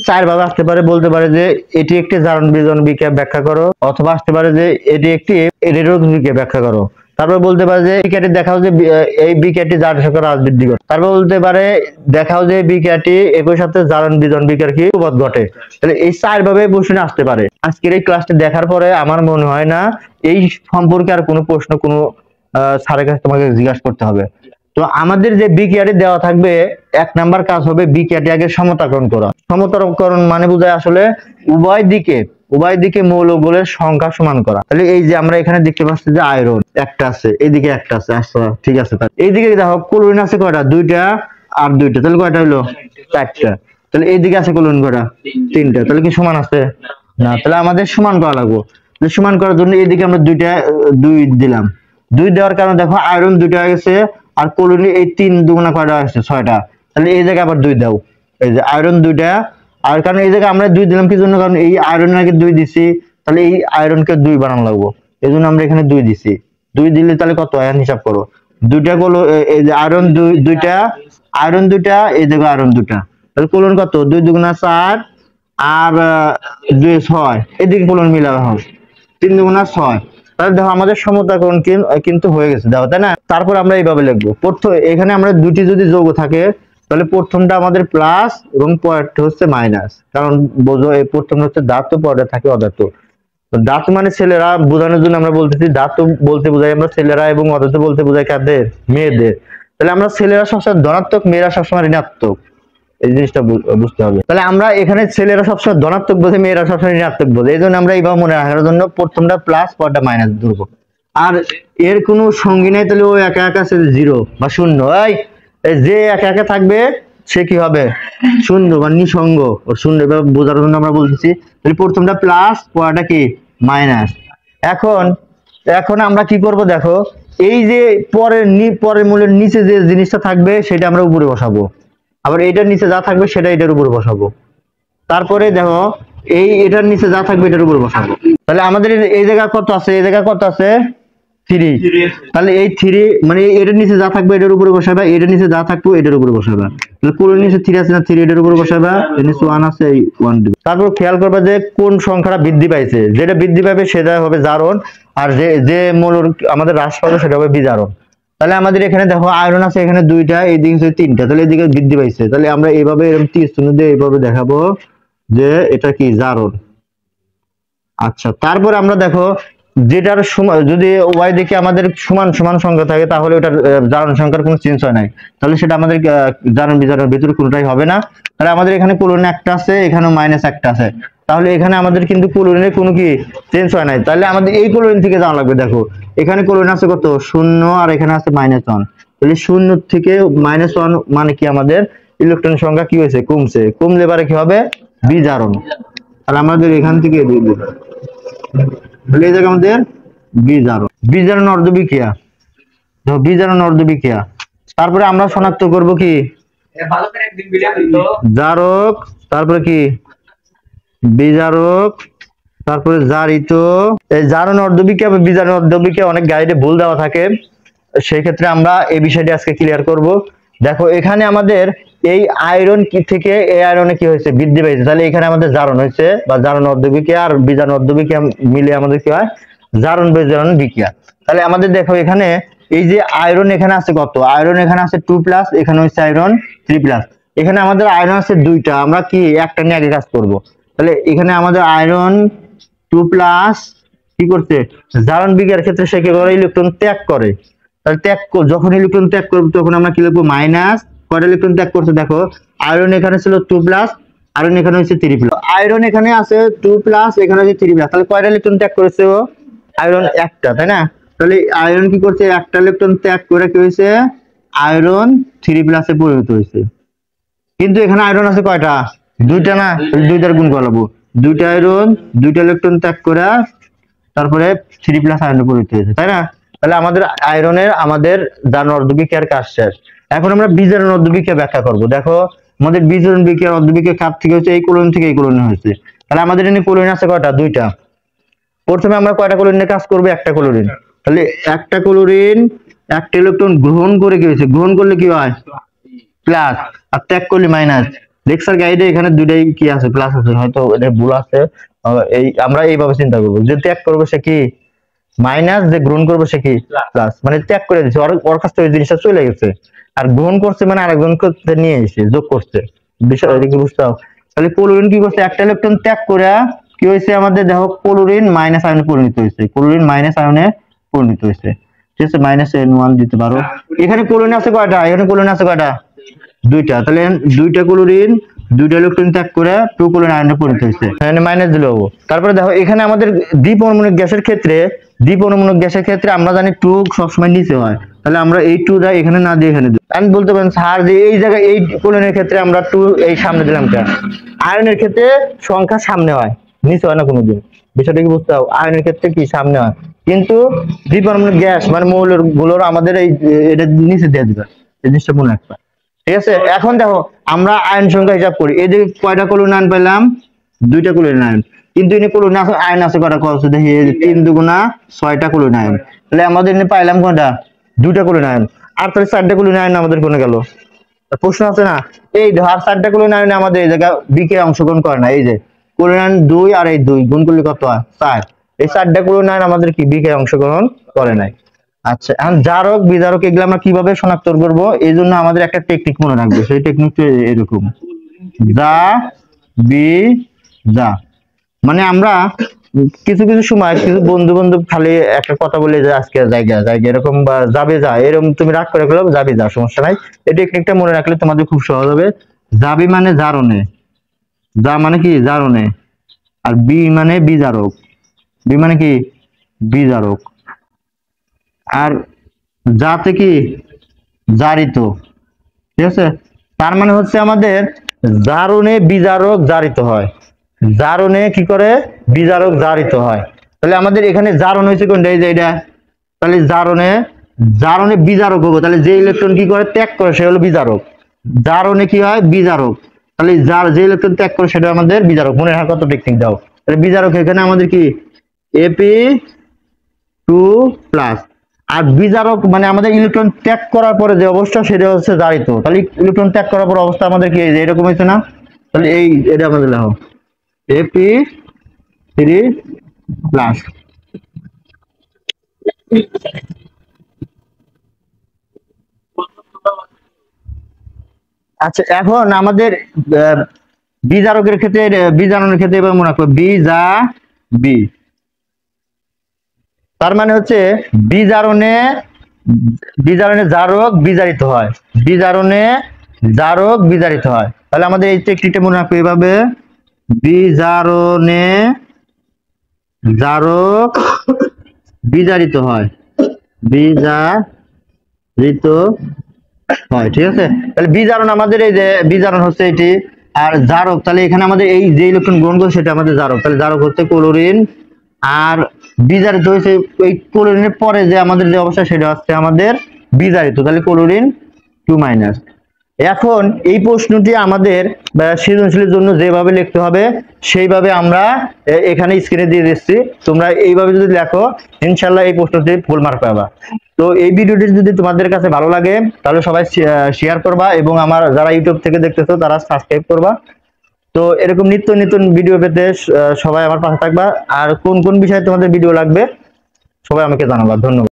চার ভাবে আসতে পারে, বলতে পারে যে এটি একটি জারণ বিজারণ বিক্রিয়া ব্যাখ্যা করো, অথবা আসতে পারে যে এটি একটি রেডক্স বিক্রিয়া ব্যাখ্যা করো। তারপর বলতে পারে যে বিক্রিয়াটি দেখাও যে এই বিক্রিয়াটি জারণ সংখ্যা হ্রাস বৃদ্ধি করে। তারপর বলতে পারে দেখাও যে বিক্রিয়াটি একই সাথে জারণ বিজারণ বিক্রিয়ার কি প্রভাব ঘটে। তাহলে এই চার ভাবে প্রশ্ন আসতে পারে। আজকের এই ক্লাসটি দেখার পরে আমার মনে হয় না এই সম্পর্কে আর কোনো প্রশ্ন কোনো স্যারের কাছে তোমাকে জিজ্ঞাসা করতে হবে। তো আমাদের যে বিক্রিয়াটি দেওয়া থাকবে, এক নাম্বার কাজ হবে বিক্রিয়াটি আগে সমতাকরণ করা। সমতাকরণ মানে বোঝায় আসলে উভয় দিকে মৌলগুলোর সংখ্যা সমান করা। তাহলে এই যে আমরা এখানে দেখতে পাচ্ছি যে আয়রন একটা আছে, এইদিকে একটা আছে, আচ্ছা ঠিক আছে। এইদিকে দেখো ক্লোরিন আছে কয়টা, দুইটা আর দুইটা, তাহলে কয়টা হলো চারটা। তাহলে এইদিকে আছে ক্লোরিন কয়টা, তিনটা, তাহলে কি সমান আছে না? তাহলে আমাদের সমান করা লাগবে। সমান করার জন্য এইদিকে আমরা দুই দিলাম। দুই দেওয়ার কারণে দেখো আয়রন দুইটা হয়ে গেছে, আর ক্লোরিন এই তিন দুগুণা কয়টা হয়েছে, ছয়টা। তাহলে এই জায়গায় আবার দুই দাও, এই যে আয়রন দুইটা। আর কারণ এই জায়গায় আমরা দুই দিলাম কি জন্য, কারণ এই আয়রন আগে দুই দিছি, তাহলে এই আয়রনকে দুই বানানো লাগবো, এই জন্য আমরা এখানে দুই দিছি। দুই দিলে তাহলে কত হয় হিসাব করো, দুইটা এই যে আয়রন দুইটা, আয়রন দুইটা, এই জায়গায় আয়রন দুইটা, তাহলে ক্লোরিন কত, দুই দুগুণা চার আর দুই ছয়, এদিকে ক্লোরিন মিলাবে হবে তিন দুগুণা ছয়। তাহলে দেখো আমাদের সমতাকরণ কিন্তু হয়ে গেছে, দেখো তাই না? তারপর আমরা এইভাবে লিখবো, প্রথম এখানে আমরা দুটি যদি যৌগ থাকে তাহলে প্রথমটা আমাদের প্লাস এবং পরেরটা হচ্ছে মাইনাস। কারণ বোঝো এই প্রথমটা হচ্ছে ধাতু, পরেরটা থাকে অধাতু। ধাতু মানে ছেলেরা বোঝানোর জন্য আমরা বলতেছি, ধাতু বলতে বোঝাই আমরা ছেলেরা, এবং অধাতু বলতে বোঝাই কাদের, মেয়েদের। তাহলে আমরা ছেলেরা সবসময় ধনাত্মক, মেয়েরা সবসময় ঋণাত্মক, এই জিনিসটা বুঝতে হবে। তাহলে আমরা এখানে ছেলেরা সবসময় ধনাত্মক বোঝে, মেয়েরা সবসময় ঋণাত্মক বোঝে, এই জন্য আমরা এইভাবে মনে রাখার জন্য প্রথমটা প্লাস পরটা মাইনাস ধরবো। আর এর কোনো সঙ্গী নাই, তাহলে ও একা একা আছে জিরো বা শূন্য। যে একা একা থাকবে সে কি হবে, শূন্য বা নিঃসঙ্গ, ও শূন্য। এভাবে বোঝার জন্য আমরা বলতেছি তাহলে প্রথমটা প্লাস পরটা কি মাইনাস। এখন আমরা কি করব, দেখো এই যে পরের মূলের নিচে যে জিনিসটা থাকবে সেটা আমরা উপরে বসাবো, আবার এটার নিচে যা থাকবে সেটা এটার উপরে বসাবো। তারপরে দেখো এটার নিচে যা থাকবে এটার উপরে বসাবো। তাহলে আমাদের এই জায়গা কত আছে, এই জায়গা কত আছে, 3। তাহলে এই 3 মানে এটার নিচে যা থাকবে এটার উপরে বসাবে, এটার নিচে যা থাকবে এটার উপরে বসাবে। তাহলে কোন নিচে 3 আছে না, 3 এটার উপরে বসাবে, এর নিচে 1 আছে, এই 1 দিবে। তারপর খেয়াল করবে যে কোন সংখ্যাটা বৃদ্ধি পাইছে, যেটা বৃদ্ধি পাবে সেটা হবে জারণ, আর যে মূলর আমাদের হ্রাস পাবে সেটা হবে বিজারণ। তাহলে আমাদের এখানে দেখো আয়রন আছে এখানে দুইটা, এইদিকে হচ্ছে তিনটা, তাহলে এদিকে বৃদ্ধি পাইছে। তাহলে আমরা এইভাবে এরকম তীর চিহ্ন দিয়ে এইভাবে দেখাবো যে এটা কি জারণ। আচ্ছা, তারপর আমরা দেখো যেটার যদি ওয়াই দিকে আমাদের সমান সমান সংখ্যা থাকে তাহলে ওটার জারণ সংখ্যার কোনো চেঞ্জ হয় নাই, তাহলে সেটা আমাদের জারণ বিজারণের ভিতরে কোনোটাই হবে না। তাহলে আমাদের এখানে ক্লোরিন একটা আছে, এখানেও মাইনাস একটা আছে, তাহলে এখানে আমাদের কিন্তু ক্লোরিনের কোনো কি চেঞ্জ হয় নাই। তাহলে আমাদের এই ক্লোরিন থেকে জানা লাগবে, দেখো এখানে ক্লোরিন আছে কত, 0, আর এখানে আছে -1। তাহলে 0 থেকে -1 মানে কি আমাদের ইলেকট্রন সংখ্যা কি হয়েছে, কমছে। কমলে পারে কি হবে, বিজারণ। তাহলে আমাদের এখান থেকে এই জায়গা আমাদের বিজারণ অর্ধবিক্রিয়া, বিজারণ অর্ধবিক্রিয়া। তারপরে আমরা শনাক্ত করব কি জারক, তারপরে কি বিজারক, তারপরে জারিত। এই জারণ অর্ধবিক্রিয়া বা বিজারণ অর্ধবিক্রিয়া অনেক গাইডে ভুল দেওয়া থাকে, সেই ক্ষেত্রে আমরা এই বিষয়টি আজকে ক্লিয়ার করব। দেখো এখানে আমাদের এই আয়রন কি থেকে এই আয়রনে কি হয়েছে, বৃদ্ধি পেয়েছে, তাহলে এখানে আমাদের জারণ হয়েছে বা জারণ অর্ধবিক্রিয়া, আর বিজারণ অর্ধবিক্রিয়া মিলে আমাদের কি হয়, জারণ বিজারণ বিক্রিয়া। তাহলে আমাদের দেখো এখানে এই যে আয়রন এখানে আছে কত, আয়রন এখানে আছে 2+, এখানে হচ্ছে আয়রন 3+। এখানে আমাদের আয়রন আছে দুইটা, আমরা কি একটা নিয়ে আগে কাজ করব। তাহলে এখানে আমাদের আয়রন 2+ কি করছে, জারণ বিক্রিয়ার ক্ষেত্রে সে কি করে, ইলেকট্রন ত্যাগ করে। তাহলে যখন ইলেকট্রন ত্যাগ করবে তখন আমরা কি লিখবো, মাইনাস। কয়টা ইলেকট্রন ত্যাগ করছে দেখো, আয়রন এখানে ছিল 2+, আয়রন এখানে হচ্ছে 3+। আয়রন এখানে আছে 2+, এখানে হচ্ছে 3+, তাহলে কয়টা ইলেকট্রন ত্যাগ করেছে ও, আয়রন একটা, তাই না? তাহলে আয়রন কি করছে, একটা ইলেকট্রন ত্যাগ করে কি হয়েছে, আয়রন 3+ এ পরিণত হয়েছে। কিন্তু এখানে আয়রন আছে কয়টা, দুইটা না, দুইটার গুণ করবো, দুইটা আয়রন দুইটা ইলেকট্রন ত্যাগ করে তারপরে 3+ আয়রনে পরিণত হয়েছে, তাই না? তাহলে আমাদের আয়রনের আমাদের জারণ অর্ধবিক্রিয়ার কাজ শেষ। এখন আমরা বিজারণ অর্ধবিক্রিয়া ব্যাখ্যা করব। দেখো আমাদের বিজারণ বিক্রিয়া অর্ধবিক্রিয়া কাপ থেকে হচ্ছে এই ক্লোরিন থেকে এই ক্লোরিন হয়েছে। তাহলে আমাদের এখানে ক্লোরিন আছে কয়টা, দুইটা। প্রথমে আমরা কয়টা ক্লোরিনের কাজ করব, একটা ক্লোরিন। তাহলে একটা ক্লোরিন একটা ইলেকট্রন গ্রহণ করে কি হয়েছে, গ্রহণ করলে কি হয় প্লাস, আর ত্যাগ করলে মাইনাস। লেকচার গাইডে এখানে দুইটাই কি আছে, প্লাস আছে, হয়তো এটা ভুল আছে। এই আমরা এইভাবে চিন্তা করবো, যে ত্যাগ করবো সে কি মাইনাস, যে গ্রহণ করবো সে কি প্লাস, মানে ত্যাগ করে দিচ্ছে, ওর কাছ থেকে ওই জিনিসটা চলে গেছে, আর গ্রহণ করছে মানে আরেকজন করতে নিয়ে এসে যোগ করছে, বিষয় কি বুঝতে হবে। তাহলে ক্লোরিন কি করছে, একটা ইলেকট্রন ত্যাগ করে কি হয়েছে আমাদের, দেখো ক্লোরিন মাইনাস আয়নে পরিণত হয়েছে, ক্লোরিন মাইনাস আয়নে পরিণত হয়েছে, ঠিক আছে, -N1 দিতে পারো। এখানে ক্লোরিন আছে কয়টা, এখানে ক্লোরিন আছে কয়টা, দুইটা, তাহলে দুইটা ক্লোরিন দুইটা ইলেকট্রন ত্যাগ করে 2 ক্লোরিন আয়নে পরিণত হয়েছে, এখানে মাইনাস দিলে হবো। তারপরে দেখো এখানে আমাদের দ্বিপরমাণবিক গ্যাসের ক্ষেত্রে, দ্বিপরমাণবিক গ্যাসের ক্ষেত্রে আমরা জানি 2 সবসময় নিচে হয়, তাহলে আমরা এই 2 দা এখানে না দিয়ে এখানে দিই। আমি বলতে পারেন স্যার যে এই জায়গায় এই ক্লোরিনের ক্ষেত্রে আমরা 2 এই সামনে দিলাম কেন, আয়নের ক্ষেত্রে সংখ্যা সামনে হয়, নিচে হয় না কোনোদিন, বিষয়টা কি বুঝতে হবে, আয়নের ক্ষেত্রে কি সামনে হয়, কিন্তু দ্বিপরমাণবিক গ্যাস মানে মৌলের গুলোর আমাদের এই এটা নিচে দিয়ে দিবে, এই জিনিসটা মনে রাখবা, ঠিক আছে। এখন দেখো আমরা আয়ন সংখ্যা হিসাব করি, এই যে কয়টা ক্লোরিন আয়ন পেলাম, দুইটা ক্লোরিন আয়ন, কিন্তু এনে ক্লোরিন আয়ন আছে কয়টা, কত দেখি 3 দুগুণা 6টা ক্লোরিন আয়ন, তাহলে আমাদের এনে পাইলাম কয়টা, দুইটা ক্লোরিন আয়ন, আর তাহলে 4টা ক্লোরিন আয়ন আমাদের কোনে গেল, প্রশ্ন আছে না, এই ধর 4টা ক্লোরিন আয়নে আমাদের এই জায়গা বিকে অংশগ্রহণ করে না, এই যে ক্লোরিন আয়ন 2 আর এই 2 গুণ করলে কত হয় 4, এই 4টা ক্লোরিন আয়ন আমাদের কি বিকে অংশগ্রহণ করে নাই। আচ্ছা, এখন জারক বিজারক এগুলো আমরা কিভাবে শনাক্ত করব, এই জন্য আমাদের একটা টেকনিক মনে রাখবে, সেই টেকনিকটা এরকম, যা বি যা, মানে আমরা কিছু কিছু সময় কিছু বন্ধু বান্ধব খালি একটা কথা বলে যে আজকে জায়গা জায়গা এরকম, বা যাবে যা এরকম তুমি রাগ করে গেলো, যাবে যা, সমস্যা নাই, এই টেকনিকটা মনে রাখলে তোমাদের খুব সহজ হবে। যাবি মানে জারণে, যা মানে কি জারণে, আর বি মানে বিজারক, বি মানে কি বিজারক, আর যাতে কি জারিত, ঠিক আছে। তার মানে হচ্ছে আমাদের জারণে বিজারক জারিত হয়, জারণে কি করে বিজারক জারিত হয়, তাহলে আমাদের এখানে জারণ হয়েছে কোনটা, এই যে এটা, তাহলে জারণে জারণে বিজারক হবে, তাহলে যে ইলেকট্রন কি করে ত্যাগ করে সে হলো বিজারক, জারণে কি হয় বিজারক, তাহলে যার যে ইলেকট্রন ত্যাগ করে সেটা আমাদের বিজারক, মনে রাখা কত টেকনিক দাও, তাহলে বিজারক এখানে আমাদের কি Ap2+, আর বিজারক মানে আমাদের ইলেকট্রন ত্যাগ করার পরে যে অবস্থা সেটা হচ্ছে জারিত, তাহলে ইলেকট্রন ত্যাগ করার পর অবস্থা আমাদের কি এরকম হয়েছে না, তাহলে এই এটা আমাদের লেখো Ap3+। আচ্ছা, এখন আমাদের বিজারকের ক্ষেত্রে, বিজারণের ক্ষেত্রে এবার মনে রাখবো বিজা বি, তার মানে হচ্ছে বিজারণে, বিজারণে জারক বিজারিত হয়, বিজারণে জারক বিজারিত হয়, তাহলে আমাদের এই টেকনিকটা মনে রাখবো এভাবে, বিজারণে জারক বিজারিত হয়, বিজারিত হয়, ঠিক আছে। তাহলে বিজারণ আমাদের এই যে বিজারণ হচ্ছে এটি, আর জারক তাহলে এখানে আমাদের এই যে ইলেকট্রন গ্রহণ করছে সেটা আমাদের জারক, তাহলে জারক হচ্ছে ক্লোরিন, আর বিজারিত হয়েছে ওই ক্লোরিনের পরে যে আমাদের যে অবস্থা সেটা হচ্ছে আমাদের বিজারিত, তাহলে ক্লোরিন 2-। এখন এই প্রশ্নটি আমাদের সৃজনশীলের জন্য যেভাবে লিখতে হবে সেইভাবে আমরা এখানে স্ক্রিনে দিয়ে দিচ্ছি, তোমরা এইভাবে যদি লেখো ইনশাআল্লাহ এই প্রশ্নটি ফুল মার্ক পাবা। তো এই ভিডিওটি যদি তোমাদের কাছে ভালো লাগে তাহলে সবাই শেয়ার করবা, এবং আমার যারা ইউটিউব থেকে দেখতেছো তারা সাবস্ক্রাইব করবা। তো এরকম নিত্য নতুন ভিডিও পেতে সবাই আমার পাশে থাকবা, আর কোন কোন বিষয়ে তোমাদের ভিডিও লাগবে সবাই আমাকে জানাবা। ধন্যবাদ।